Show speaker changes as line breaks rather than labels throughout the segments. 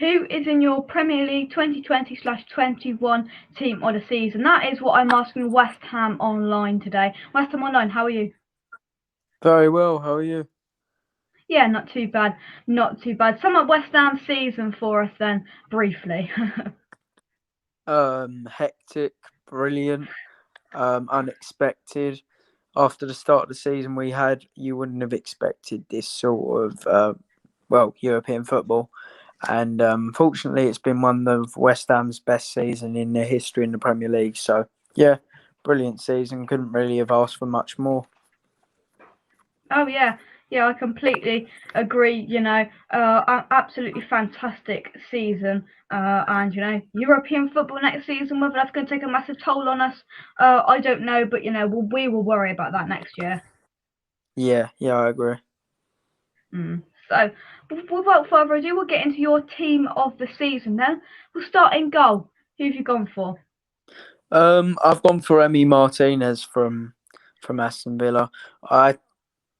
who is in your Premier League 2020/21 team of the season? That is what I'm asking West Ham Online today. West Ham Online, how are you?
Very well, how are you?
Yeah, not too bad. Not too bad. Sum up West Ham season for us then, briefly.
Hectic, brilliant, unexpected. After the start of the season we had, you wouldn't have expected this sort of, European football. And fortunately, it's been one of West Ham's best season in their history in the Premier League. So, yeah, brilliant season. Couldn't really have asked for much more.
Oh yeah, yeah, I completely agree. Absolutely fantastic season. And European football next season, whether that's going to take a massive toll on us, I don't know. But we will worry about that next year.
Yeah, I agree.
So, without further ado, we'll get into your team of the season. Then we'll start in goal. Who have you gone for?
I've gone for Emi Martinez from Aston Villa. I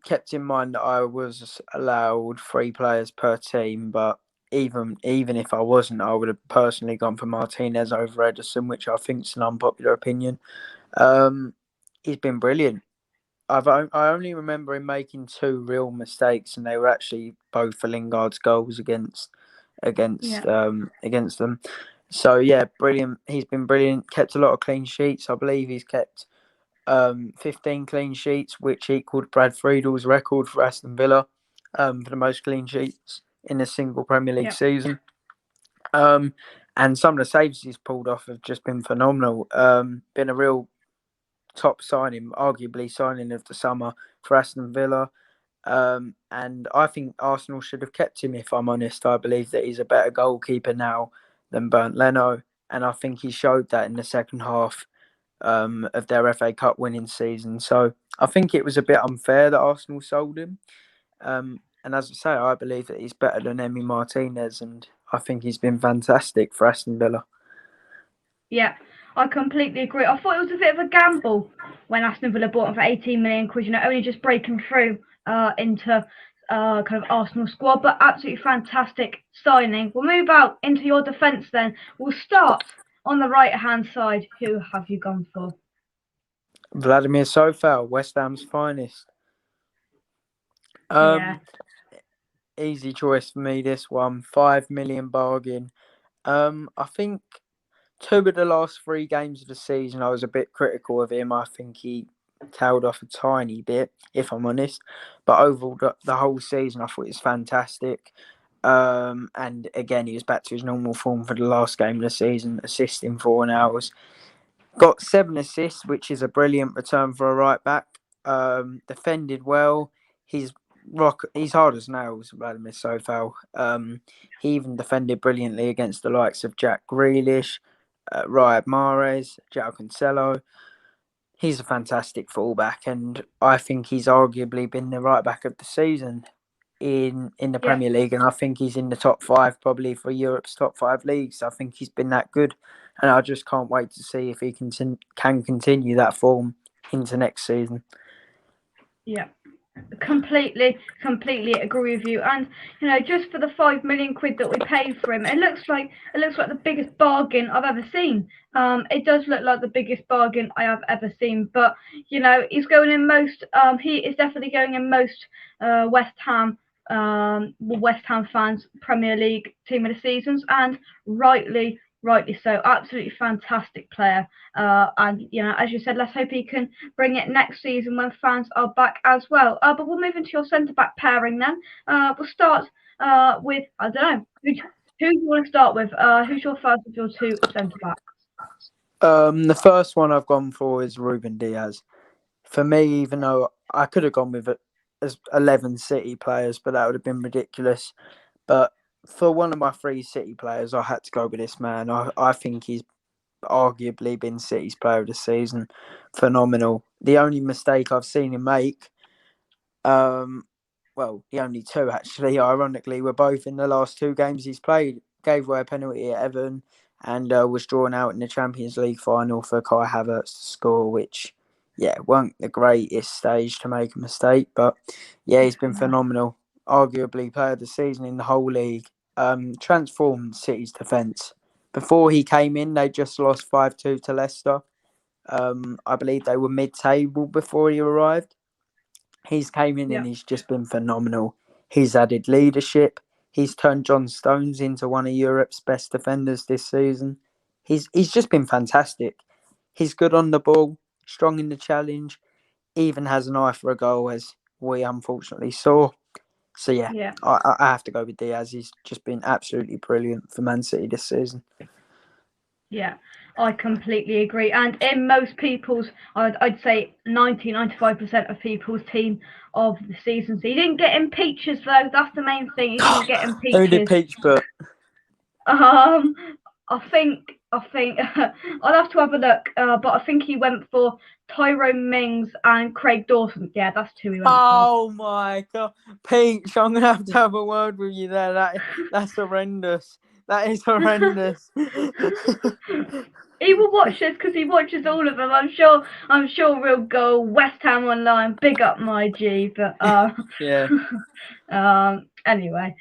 kept in mind that I was allowed 3 players per team, but even if I wasn't, I would have personally gone for Martinez over Ederson, which I think is an unpopular opinion. Um, he's been brilliant. I only remember him making 2 real mistakes, and they were actually both for Lingard's goals
Yeah,
against them. So yeah, brilliant. He's been brilliant. Kept a lot of clean sheets. I believe he's kept 15 clean sheets, which equaled Brad Friedel's record for Aston Villa for the most clean sheets in a single Premier League
yeah,
season. Um, and some of the saves he's pulled off have just been phenomenal. Been a real top signing, arguably signing of the summer for Aston Villa. And I think Arsenal should have kept him, if I'm honest. I believe that he's a better goalkeeper now than Bernd Leno. And I think he showed that in the second half of their FA Cup winning season. So I think it was a bit unfair that Arsenal sold him. And as I say, I believe that he's better than Emi Martinez, and I think he's been fantastic for Aston Villa.
yeah. I completely agree. I thought it was a bit of a gamble when Aston Villa bought him for 18 million quid. Only just breaking through into kind of Arsenal squad, but absolutely fantastic signing. We'll move out into your defence then. We'll start on the right hand side. Who have you gone for?
Vladimir Sofal, West Ham's finest.
Yeah,
Um, Easy choice for me. This one, 5 million bargain. I think 2 of the last 3 games of the season, I was a bit critical of him. I think he tailed off a tiny bit, if I'm honest. But overall, the whole season, I thought it was fantastic. And again, he was back to his normal form for the last game of the season, assisting 4 hours. Got 7 assists, which is a brilliant return for a right back. Defended well. He's He's hard as nails, Vladimir Sofal. He even defended brilliantly against the likes of Jack Grealish, Riyad Mahrez, João Cancelo. He's a fantastic fullback, and I think he's arguably been the right back of the season in the
yeah.
Premier League, and I think he's in the top 5 probably for Europe's top 5 leagues. I think he's been that good, and I just can't wait to see if he can continue that form into next season.
Yeah, completely agree with you. And just for the 5 million quid that we paid for him, it looks like the biggest bargain I've ever seen. It does look like the biggest bargain I have ever seen. But he's going in most. He is definitely going in most West Ham fans' Premier League team of the seasons, and rightly so. Absolutely fantastic player. And as you said, let's hope he can bring it next season when fans are back as well. But we'll move into your centre back pairing then. We'll start with, I don't know, who do you want to start with? Who's your first of your 2 centre backs?
The first one I've gone for is Ruben Diaz. For me, even though I could have gone with it as 11 City players, but that would have been ridiculous. But for one of my 3 City players, I had to go with this man. I think he's arguably been City's player of the season. Phenomenal. The only mistake I've seen him make, um, the only 2 actually, ironically, were both in the last 2 games he's played. Gave away a penalty at Everton and was drawn out in the Champions League final for Kai Havertz to score, which, yeah, weren't the greatest stage to make a mistake. But, yeah, he's been phenomenal. Arguably player of the season in the whole league. transformed City's defence. Before he came in, they just lost 5-2 to Leicester. I believe they were mid-table before he arrived. He's came in
Yeah.
and he's just been phenomenal. He's added leadership. He's turned John Stones into one of Europe's best defenders this season. He's just been fantastic. He's good on the ball, strong in the challenge, even has an eye for a goal, as we unfortunately saw. So yeah,
Yeah.
I have to go with Diaz. He's just been absolutely brilliant for Man City this season.
Yeah, I completely agree. And in most people's, I'd say 90-95% of people's team of the season. So he didn't get in peaches though. That's the main thing. He didn't get in
Who did
peaches.
Peach put?
I think I'll have to have a look. But I think he went for Tyrone Mings and Craig Dawson. Yeah, that's two he went for.
Oh my god, Peach! I'm gonna have to have a word with you there. That's horrendous. That is horrendous.
He will watch this because he watches all of them. I'm sure we'll go West Ham Online. Big up my G. But
yeah.
Anyway,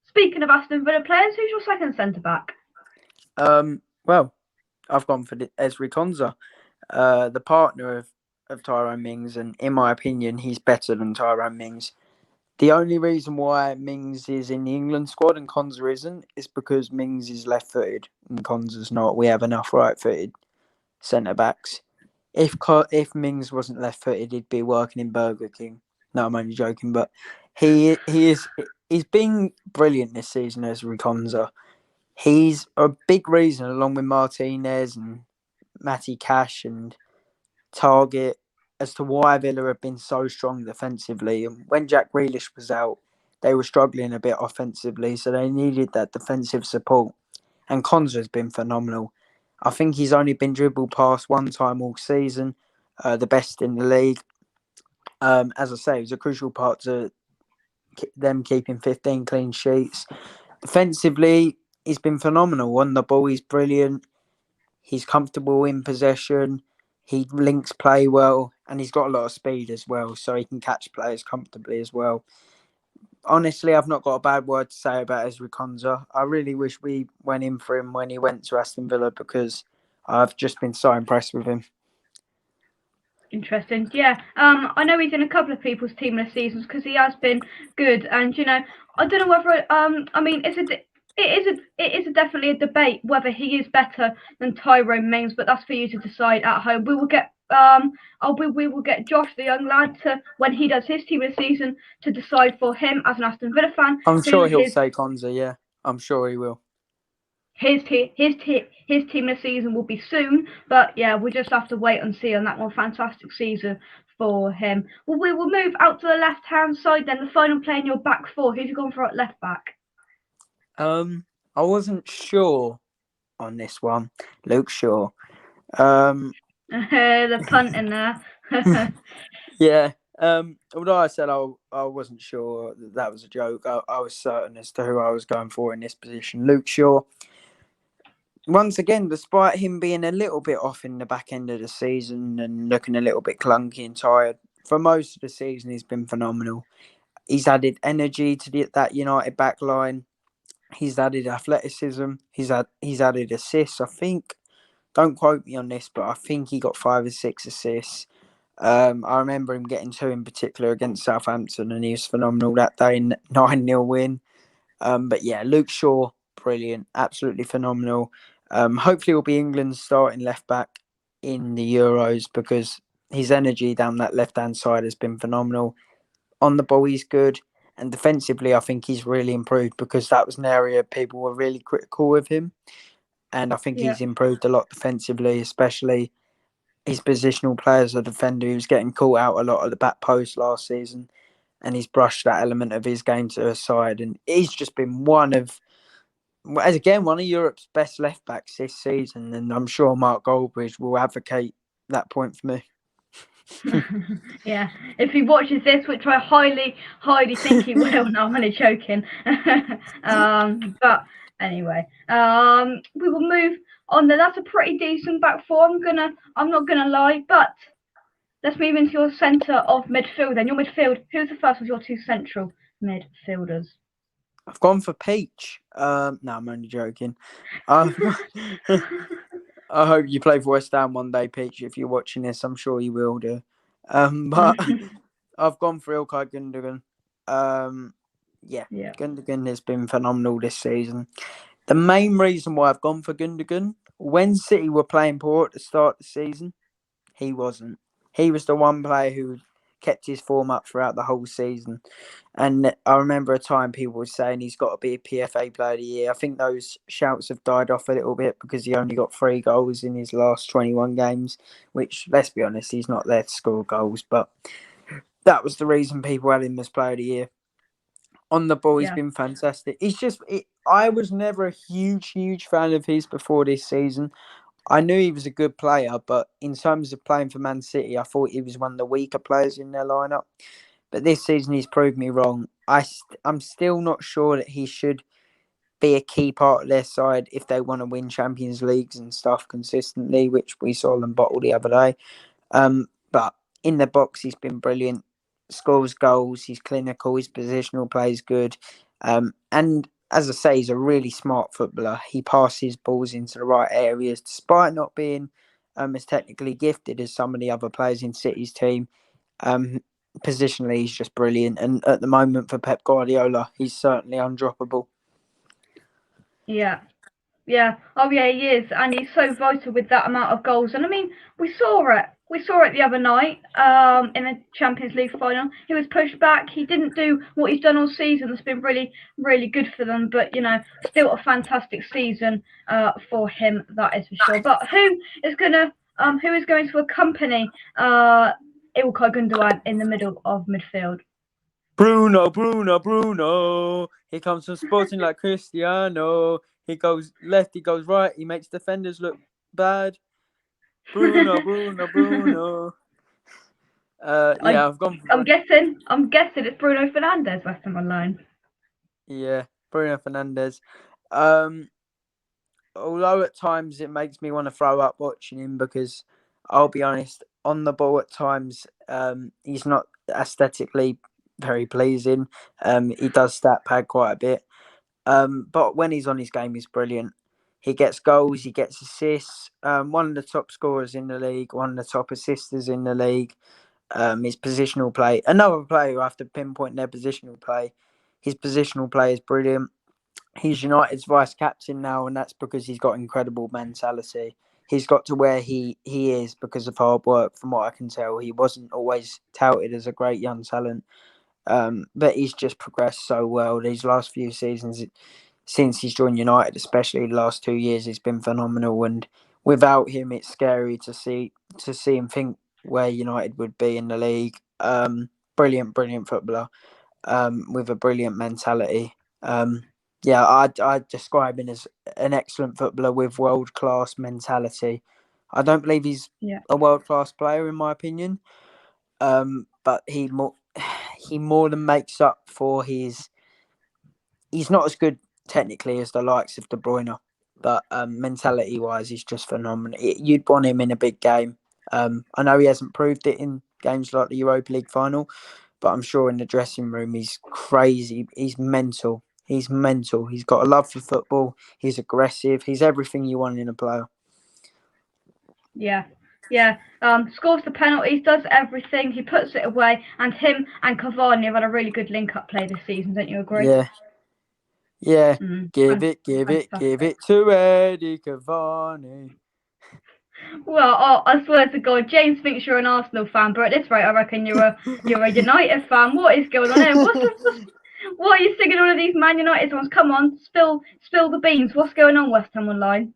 speaking of Aston Villa players, who's your second centre back?
Well, I've gone for Ezri Konsa, the partner of Tyrone Mings, and in my opinion, he's better than Tyrone Mings. The only reason why Mings is in the England squad and Konsa isn't is because Mings is left-footed and Konsa's not. We have enough right-footed centre-backs. If Mings wasn't left-footed, he'd be working in Burger King. No, I'm only joking, but he's been brilliant this season as Konsa. He's a big reason, along with Martinez and Matty Cash and Target, as to why Villa have been so strong defensively. And when Jack Grealish was out, they were struggling a bit offensively, so they needed that defensive support. And Konsa has been phenomenal. I think he's only been dribbled past one time all season, the best in the league. As I say, it was a crucial part to them keeping 15 clean sheets. Defensively, he's been phenomenal. On the ball, he's brilliant. He's comfortable in possession. He links play well, and he's got a lot of speed as well, so he can catch players comfortably as well. Honestly, I've not got a bad word to say about Ezri Konsa. I really wish we went in for him when he went to Aston Villa because I've just been so impressed with him.
Interesting. Yeah. I know he's in a couple of people's team this season because he has been good, and I don't know whether I mean it is definitely a debate whether he is better than Tyrone Mings, but that's for you to decide at home. We will get we will get Josh, the young lad, to when he does his team this season to decide for him as an Aston Villa fan.
I'm sure he'll say Konsa. Yeah, I'm sure he will.
His team this season will be soon, but yeah, we'll just have to wait and see on that one. Fantastic season for him. Well, we will move out to the left-hand side then. The final play in your back four. Who've you gone for at left back?
I wasn't sure on this one. Luke Shaw.
The punt in there.
Yeah. Although I said I wasn't sure that was a joke, I was certain as to who I was going for in this position. Luke Shaw. Once again, despite him being a little bit off in the back end of the season and looking a little bit clunky and tired, for most of the season he's been phenomenal. He's added energy to that United back line. He's added athleticism. He's added assists. I think, don't quote me on this, but I think he got 5 or 6 assists. I remember him getting 2 in particular against Southampton, and he was phenomenal that day, 9-0 win. But yeah, Luke Shaw, brilliant, absolutely phenomenal. Hopefully he'll be England's starting left back in the Euros because his energy down that left-hand side has been phenomenal. On the ball, he's good. And defensively, I think he's really improved because that was an area people were really critical of him. And I think he's improved a lot defensively, especially his positional play as a defender. He was getting caught out a lot at the back post last season, and he's brushed that element of his game to the side. And he's just been one of Europe's best left backs this season. And I'm sure Mark Goldbridge will advocate that point for me.
Yeah, if he watches this, which I highly think he will. No, I'm only joking. But anyway, we will move on. That's a pretty decent back four. I'm not gonna lie, but let's move into your centre of midfield. Then your midfield. Who's the first of your two central midfielders?
I've gone for Peach. No, I'm only joking. Um, I hope you play for West Ham one day, Peach. If you're watching this, I'm sure you will do. But I've gone for Ilkay Gundogan. Yeah,
Yeah.
Gundogan has been phenomenal this season. The main reason why I've gone for Gundogan, when City were playing poor at the start of the season, he wasn't. He was the one player who kept his form up throughout the whole season. And I remember a time people were saying he's got to be a PFA Player of the Year. I think those shouts have died off a little bit because he only got 3 goals in his last 21 games, which, let's be honest, he's not there to score goals. But that was the reason people had him as Player of the Year. On the ball, he's
Yeah.
been fantastic. I was never a huge fan of his before this season. I knew he was a good player, but in terms of playing for Man City, I thought he was one of the weaker players in their lineup. But this season, he's proved me wrong. I'm still not sure that he should be a key part of their side if they want to win Champions Leagues and stuff consistently, which we saw them bottle the other day. But in the box, he's been brilliant. Scores goals. He's clinical. His positional play is good. And as I say, he's a really smart footballer. He passes balls into the right areas, despite not being as technically gifted as some of the other players in City's team. Positionally, he's just brilliant. And at the moment, for Pep Guardiola, he's certainly undroppable.
Yeah. Yeah. Oh, yeah, he is, and he's so vital with that amount of goals. And I mean, we saw it. We saw it the other night. In the Champions League final, he was pushed back. He didn't do what he's done all season. That's been really, really good for them. But still a fantastic season. For him, that is for sure. But who is going to accompany Ilkay Gundogan in the middle of midfield?
Bruno. He comes from Sporting like Cristiano. He goes left, he goes right. He makes defenders look bad. Bruno. I've gone for
I'm guessing it's Bruno Fernandes, West Ham Online.
Yeah, Bruno Fernandes. Although at times it makes me want to throw up watching him because I'll be honest, on the ball at times, he's not aesthetically very pleasing. He does stat pad quite a bit. But when he's on his game, he's brilliant. He gets goals, he gets assists. One of the top scorers in the league, one of the top assisters in the league. His positional play. Another player who I have to pinpoint their positional play. His positional play is brilliant. He's United's vice captain now, and that's because he's got incredible mentality. He's got to where he is because of hard work. From what I can tell, he wasn't always touted as a great young talent, but he's just progressed so well these last few seasons. Since he's joined United, especially the last 2 years, he's been phenomenal. And without him, it's scary to see him think where United would be in the league. Brilliant footballer with a brilliant mentality. I'd describe him as an excellent footballer with world-class mentality. I don't believe he's a world-class player, in my opinion, but he more than makes up for his... He's not as good technically as the likes of De Bruyne, but mentality-wise, he's just phenomenal. You'd want him in a big game. I know he hasn't proved it in games like the Europa League final, but I'm sure in the dressing room he's crazy. He's mental. He's got a love for football. He's aggressive. He's everything you want in a player.
Yeah. Scores the penalties, does everything. He puts it away, and him and Cavani have had a really good link-up play this season. Don't you agree?
Yeah. Give it to Eddie Cavani.
Well, I swear to God, James thinks you're an Arsenal fan, but at this rate, I reckon you're a United fan. What is going on here? What are you singing all of these Man United songs? Come on, spill the beans. What's going on, West Ham Online?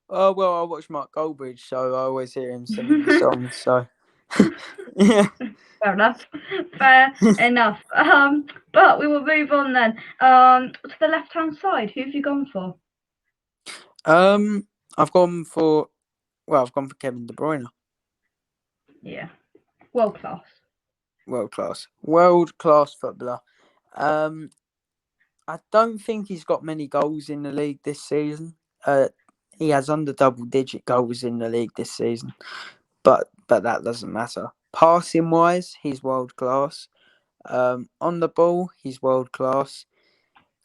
Oh well, I watch Mark Goldbridge, so I always hear him singing the songs. So yeah,
fair enough. But we will move on then. To the left-hand side, who have you gone for?
I've gone for Kevin De Bruyne.
Yeah, world class
footballer. I don't think he's got many goals in the league this season. He has under double-digit goals in the league this season, but that doesn't matter. Passing wise, he's world class. On the ball, he's world class.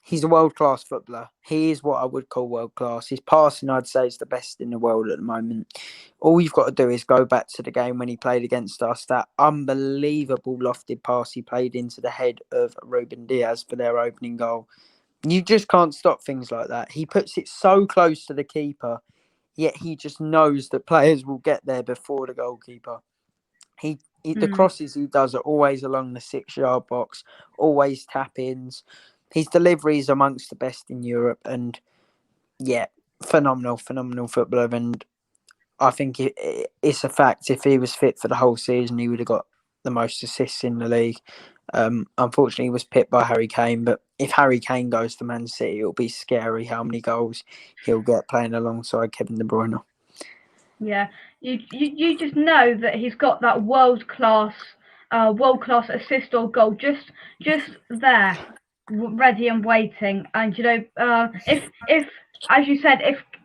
He's a world-class footballer. He is what I would call world-class. His passing, I'd say, is the best in the world at the moment. All you've got to do is go back to the game when he played against us. That unbelievable lofted pass he played into the head of Ruben Diaz for their opening goal. You just can't stop things like that. He puts it so close to the keeper, yet he just knows that players will get there before the goalkeeper. The crosses he does are always along the 6-yard box, always tap-ins. His delivery is amongst the best in Europe, and yeah, phenomenal footballer. And I think it's a fact. If he was fit for the whole season, he would have got the most assists in the league. Unfortunately, he was pipped by Harry Kane. But if Harry Kane goes to Man City, it'll be scary how many goals he'll get playing alongside Kevin De Bruyne.
Yeah, you just know that he's got that world class assist or goal just there, ready and waiting. And if as you said,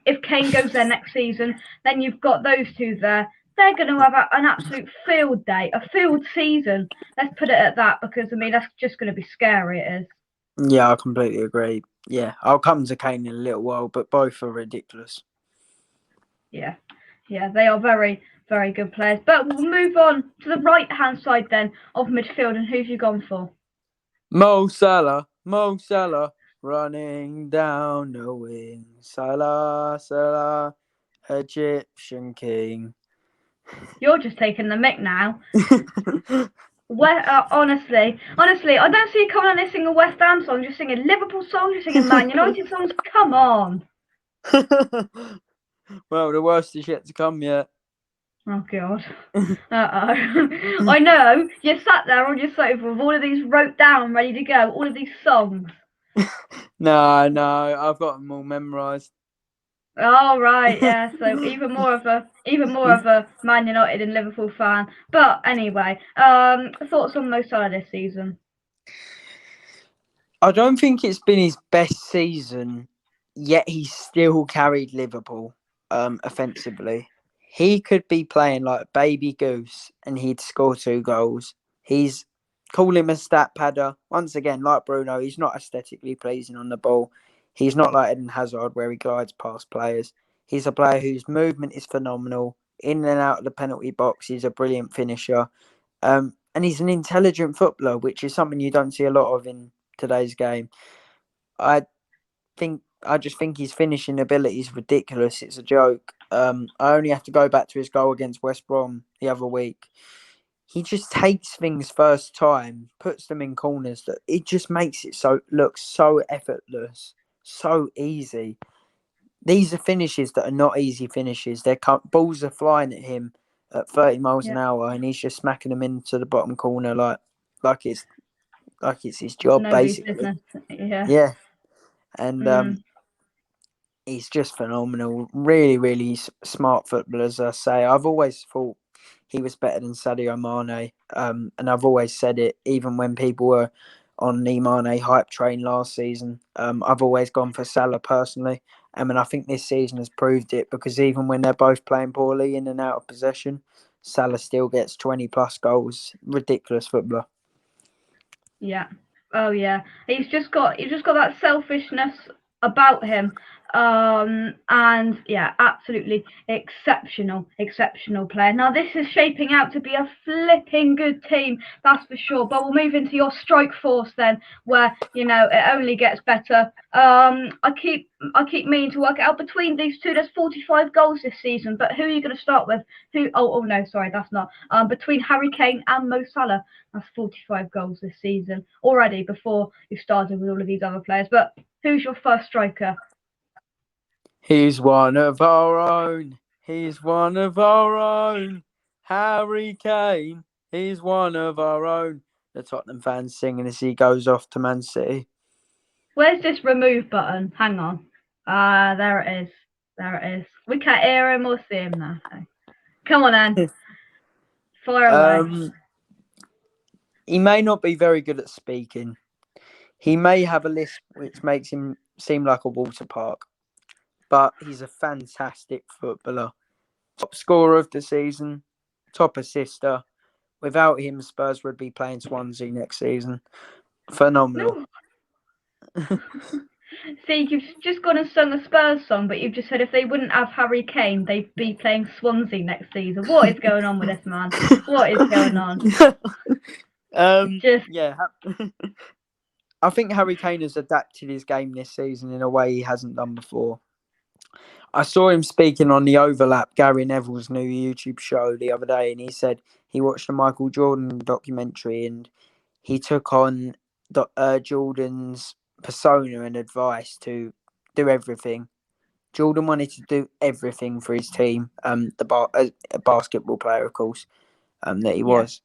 if Kane goes there next season, then you've got those two there. They're going to have an absolute field day, a field season. Let's put it at that, because I mean that's just going to be scary. It is.
Yeah, I completely agree. Yeah, I'll come to Kane in a little while, but both are ridiculous.
Yeah, they are very, very good players. But we'll move on to the right-hand side then of midfield, and who've you gone for?
Mo Salah, running down the wing. Salah, Egyptian king.
You're just taking the mick now. Honestly, I don't see you coming on this singing West Ham songs. You're singing Liverpool songs. You're singing Man United songs. Come on.
Well, the worst is yet to come yet.
Oh God. I know. You sat there on your sofa with all of these wrote down, ready to go. All of these songs.
No, I've got them all memorised.
Oh right, yeah. So even more of a Man United and Liverpool fan. But anyway, thoughts on Mo Salah this season?
I don't think it's been his best season, yet he's still carried Liverpool offensively. He could be playing like baby goose and he'd score 2 goals. Call him a stat padder. Once again, like Bruno, he's not aesthetically pleasing on the ball. He's not like Eden Hazard where he glides past players. He's a player whose movement is phenomenal. In and out of the penalty box, he's a brilliant finisher. And he's an intelligent footballer, which is something you don't see a lot of in today's game. I just think his finishing ability is ridiculous. It's a joke. I only have to go back to his goal against West Brom the other week. He just takes things first time, puts them in corners. That it just makes it look so effortless, so easy. These are finishes that are not easy finishes. Balls are flying at him at 30 miles an hour, and he's just smacking them into the bottom corner like it's his job, basically. Yeah. And he's just phenomenal. Really, really smart footballer, as I say. I've always thought he was better than Sadio Mane. And I've always said it, even when people were on the Mane hype train last season. I've always gone for Salah personally. And I think this season has proved it, because even when they're both playing poorly in and out of possession, Salah still gets 20 plus goals. Ridiculous footballer.
Yeah. Oh yeah. He's just got that selfishness about him. And yeah, absolutely exceptional player. Now this is shaping out to be a flipping good team, that's for sure. But we'll move into your strike force then, where it only gets better. I keep meaning to work it out between these two. There's 45 goals this season, but who are you going to start with? Oh no, sorry, that's not. Between Harry Kane and Mo Salah, that's 45 goals this season already, before you started with all of these other players. But who's your first striker?
He's one of our own. He's one of our own. Harry Kane. He's one of our own. The Tottenham fans singing as he goes off to Man City.
Where's this remove button? Hang on. There it is. We can't hear him or see him now. So. Come on, then. Fire away.
He may not be very good at speaking. He may have a lisp which makes him seem like a water park. But he's a fantastic footballer. Top scorer of the season, top assister. Without him, Spurs would be playing Swansea next season. Phenomenal.
See, you've just gone and sung a Spurs song, but you've just said if they wouldn't have Harry Kane, they'd be playing Swansea next season. What is going on with this man? What is going on? Just
Yeah, I think Harry Kane has adapted his game this season in a way he hasn't done before. I saw him speaking on the Overlap, Gary Neville's new YouTube show the other day, and he said he watched the Michael Jordan documentary and he took on Jordan's persona and advice to do everything. Jordan wanted to do everything for his team. A basketball player, of course, that he was.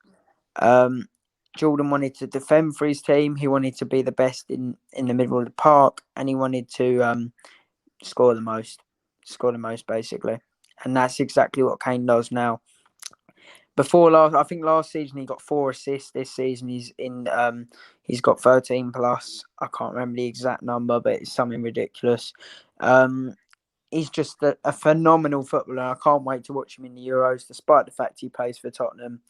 Jordan wanted to defend for his team. He wanted to be the best in the middle of the park, and he wanted to score the most basically. And that's exactly what Kane does now. I think last season he got 4 assists. This season he's got 13 plus. I can't remember the exact number, but it's something ridiculous. He's just a phenomenal footballer. I can't wait to watch him in the Euros, despite the fact he plays for Tottenham.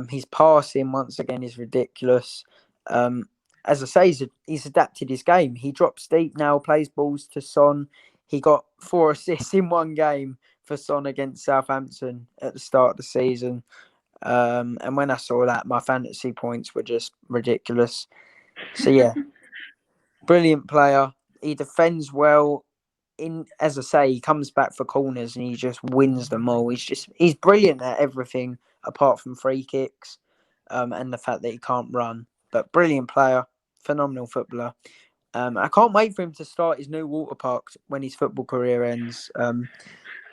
His passing once again is ridiculous. As I say, he's adapted his game. He drops deep now, plays balls to Son. He got 4 assists in one game for Son against Southampton at the start of the season. And when I saw that, my fantasy points were just ridiculous. So yeah, brilliant player. He defends well. As I say, he comes back for corners and he just wins them all. He's brilliant at everything apart from free kicks, and the fact that he can't run. But brilliant player, phenomenal footballer. I can't wait for him to start his new water park when his football career ends.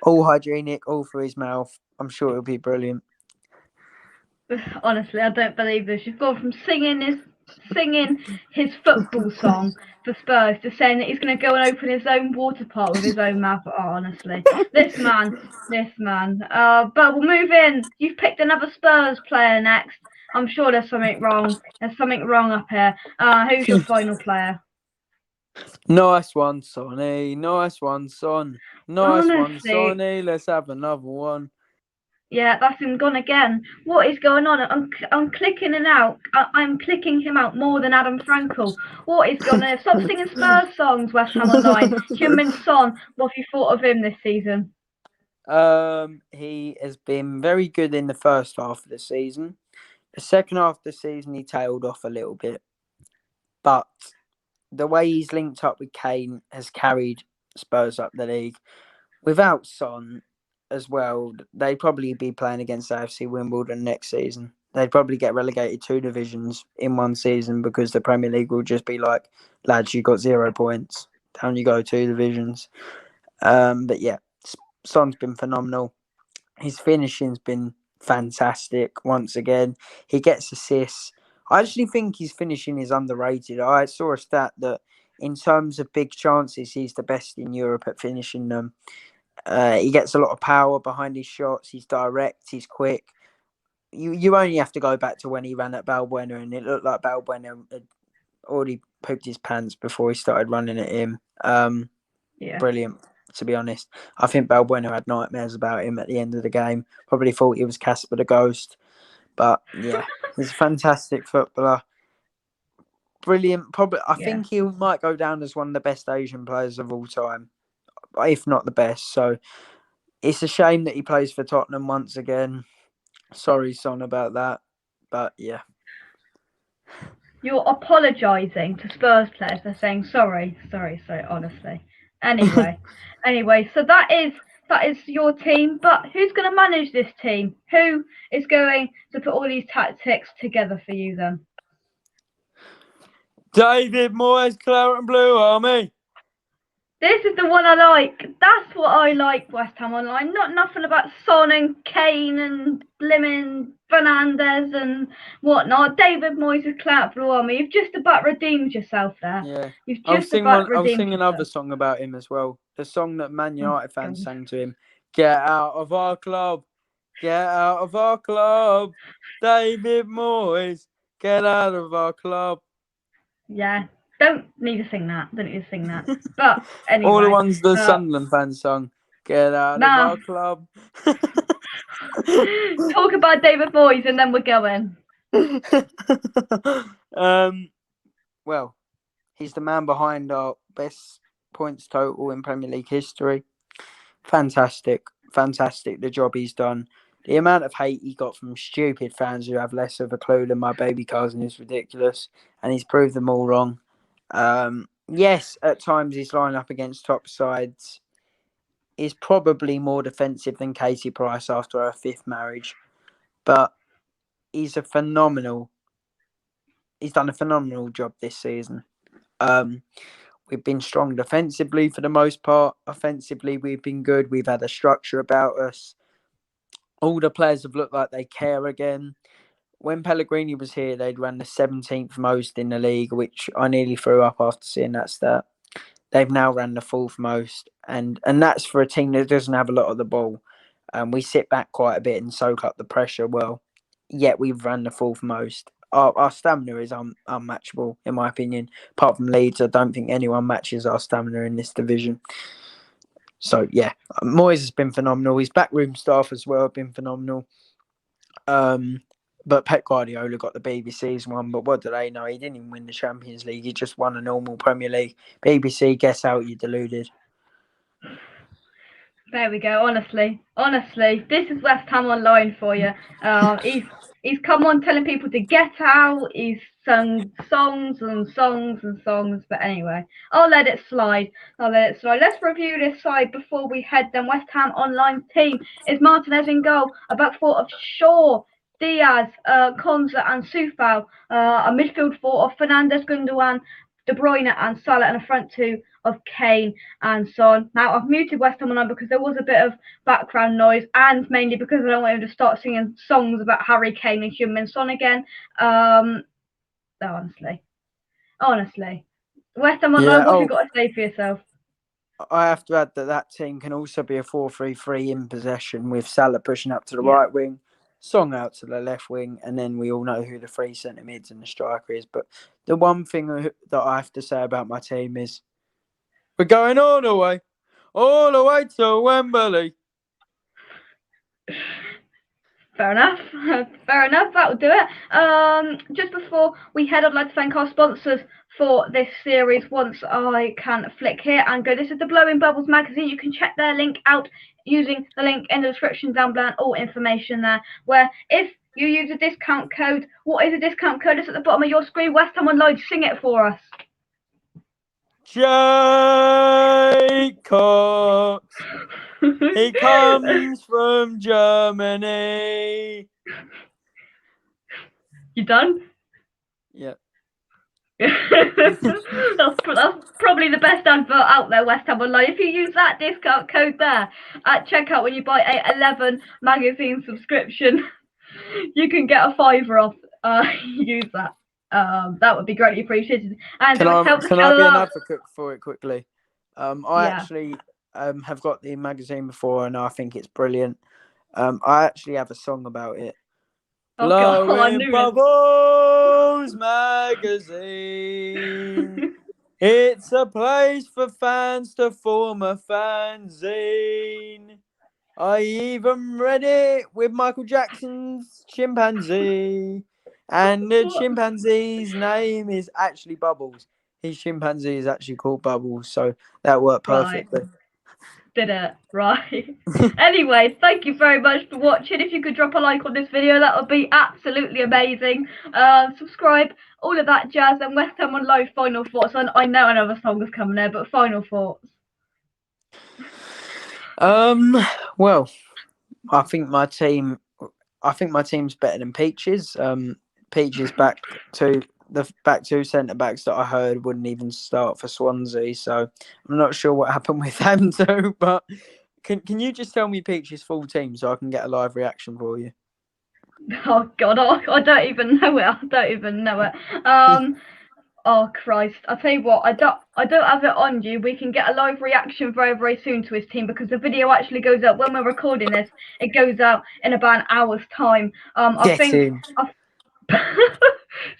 All hygienic, all through his mouth. I'm sure it'll be brilliant.
honestly, I don't believe this. You've gone from singing his football song for Spurs to saying that he's going to go and open his own water park with his own mouth. Oh, honestly, this man. But we'll move in. You've picked another Spurs player next. I'm sure there's something wrong. There's something wrong up here. Who's your final player?
Nice one, Sonny. Nice one, Son. Nice
Honestly.
one, Sonny. Let's have another one.
Yeah, that's him gone again. What is going on? I'm clicking him out. I'm clicking him out more than Adam Frankel. What is going on? Stop singing Spurs songs, West Ham Online. Heung-min Son, what have you thought of him this season?
He has been very good in the first half of the season. The second half of the season, he tailed off a little bit. But the way he's linked up with Kane has carried Spurs up the league. Without Son as well, they'd probably be playing against AFC Wimbledon next season. They'd probably get relegated 2 divisions in one season because the Premier League will just be like, lads, you got 0 points. Down you go 2 divisions. But yeah, Son's been phenomenal. His finishing's been fantastic once again. He gets assists. I actually think his finishing is underrated. I saw a stat that in terms of big chances, he's the best in Europe at finishing them. He gets a lot of power behind his shots. He's direct. He's quick. You only have to go back to when he ran at Balbuena, and it looked like Balbuena had already pooped his pants before he started running at him. Brilliant, to be honest. I think Balbuena had nightmares about him at the end of the game. Probably thought he was Casper the Ghost. But yeah, he's a fantastic footballer. Brilliant. Probably, I think he might go down as one of the best Asian players of all time, if not the best. So it's a shame that he plays for Tottenham once again. Sorry, Son, about that. But yeah.
You're apologising to Spurs players for saying sorry, honestly. Anyway, so that is your team, but who's going to manage this team? Who is going to put all these tactics together for you then?
David Moyes, Claret and Blue Army.
This is the one I like. That's what I like, West Ham Online. Not nothing about Son and Kane and Blimmin Fernandez and whatnot. David Moyes' Claret Blue Army. You've just about redeemed yourself there.
Yeah.
You've just about redeemed
I'll sing
yourself.
another song about him as well. The song that Man United fans sang to him. Get out of our club. Get out of our club. David Moyes. Get out of our club.
Yeah. Don't need to sing that. But anyway.
All the ones the Sunderland fans sung. Get out of our club.
Talk about David Moyes and then we're going.
Well, He's the man behind our best points total in Premier League history. Fantastic. The job he's done. The amount of hate he got from stupid fans who have less of a clue than my baby cousin is ridiculous, and he's proved them all wrong. Yes, at times his line-up against top sides is probably more defensive than Katie Price after her 5th marriage, but he's done a phenomenal job this season. We've been strong defensively for the most part. Offensively, we've been good. We've had a structure about us. All the players have looked like they care again. When Pellegrini was here, they'd run the 17th most in the league, which I nearly threw up after seeing that stat. They've now ran the 4th most, and that's for a team that doesn't have a lot of the ball. We sit back quite a bit and soak up the pressure well, yet we've run the 4th most. Our stamina is unmatchable, in my opinion. Apart from Leeds, I don't think anyone matches our stamina in this division. So, yeah, Moyes has been phenomenal. His backroom staff as well have been phenomenal. But Pep Guardiola got the BBC's one, but what do they know? He didn't even win the Champions League. He just won a normal Premier League. BBC, guess out, you deluded.
There we go. Honestly, this is West Ham Online for you. He's come on telling people to get out. He's sung songs and songs and songs. But anyway, I'll let it slide. Let's review this side before we head. Then West Ham Online team is Martinez in goal. A back four of Shaw, Diaz, Konza and Soufal. A midfield four of Fernandes, Gundogan, De Bruyne and Salah, and a front two of Kane and Son. Now, I've muted West Ham Online because there was a bit of background noise, and mainly because I don't want him to start singing songs about Harry Kane and Heung-min Son again. Honestly. West Ham Online, what have you got to say for yourself?
I have to add that team can also be a 4-3-3 in possession, with Salah pushing up to the right wing, Song out to the left wing, and then we all know who the 3 centre mids and the striker is. But the one thing that I have to say about my team is we're going all the way to Wembley.
Fair enough. That'll do it. Just before we head, I'd like to thank our sponsors for this series. Once I can flick here and go, this is the Blowing Bubbles magazine. You can check their link out using the link in the description down below, and all information there. Where if you use a discount code, what is a discount code? It's at the bottom of your screen. West Ham Online, sing it for us.
Jay Cox. He comes from Germany.
You done?
Yeah.
that's probably the best advert out there, West Ham Online. If you use that discount code there at checkout when you buy a 11 magazine subscription, you can get a £5 off. Use that. That would be greatly appreciated. And
can I be an advocate for it quickly? I actually have got the magazine before, and I think it's brilliant. I actually have a song about it. Blowing Bubbles magazine. It's a place for fans to form a fanzine. I even read it with Michael Jackson's chimpanzee. And the chimpanzee's name is actually Bubbles. His chimpanzee is actually called Bubbles, so that worked perfectly.
Right. Did it, right. Anyway, thank you very much for watching. If you could drop a like on this video, that would be absolutely amazing. Subscribe, all of that jazz, and West Ham Online final thoughts. I know another song is coming there, but final thoughts.
Well, I think my team's better than Peach's. Peach's back two centre backs that I heard wouldn't even start for Swansea, so I'm not sure what happened with them too. But can you just tell me Peach's full team so I can get a live reaction for you?
Oh God, I don't even know it. Oh Christ! I'll tell you what, I don't have it on you. We can get a live reaction very, very soon to his team, because the video actually goes out when we're recording this. It goes out in about an hour's time.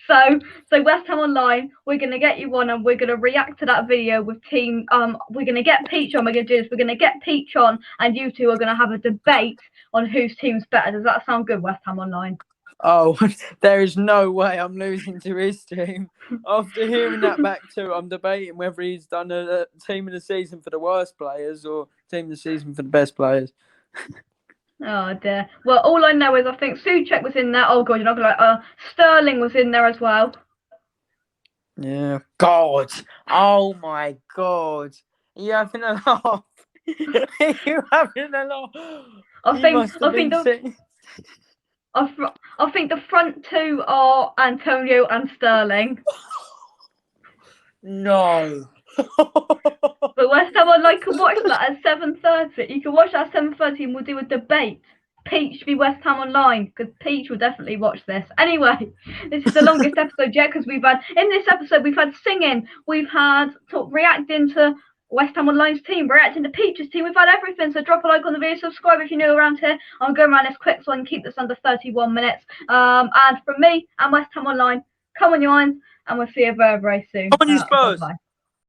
So West Ham Online, we're gonna get you on, and we're gonna react to that video with team. We're gonna get Peach on. We're gonna do this. We're gonna get Peach on, and you two are gonna have a debate on whose team's better. Does that sound good, West Ham Online?
Oh, there is no way I'm losing to his team. After hearing that back too, I'm debating whether he's done a team of the season for the worst players or team of the season for the best players.
Oh dear. Well, all I know is I think Souček was in there. Oh god, you're not gonna like. Sterling was in there as well.
Yeah. God. Oh my God. Are you having a laugh? Are you having a laugh?
I think the front two are Antonio and Sterling.
No.
But West Ham Online can watch that at 7:30. You can watch that at 7:30 and we'll do a debate. Peach v West Ham Online, because Peach will definitely watch this. Anyway, this is the longest episode yet because in this episode we've had singing, we've had reacting to West Ham Online's team, reacting to Peach's team, we've had everything. So drop a like on the video, subscribe if you're new around here. I'm going around this quick so I can keep this under 31 minutes. And from me and West Ham Online, come on you lines, and we'll see you very, very soon.
Come on you Spurs!
Bye.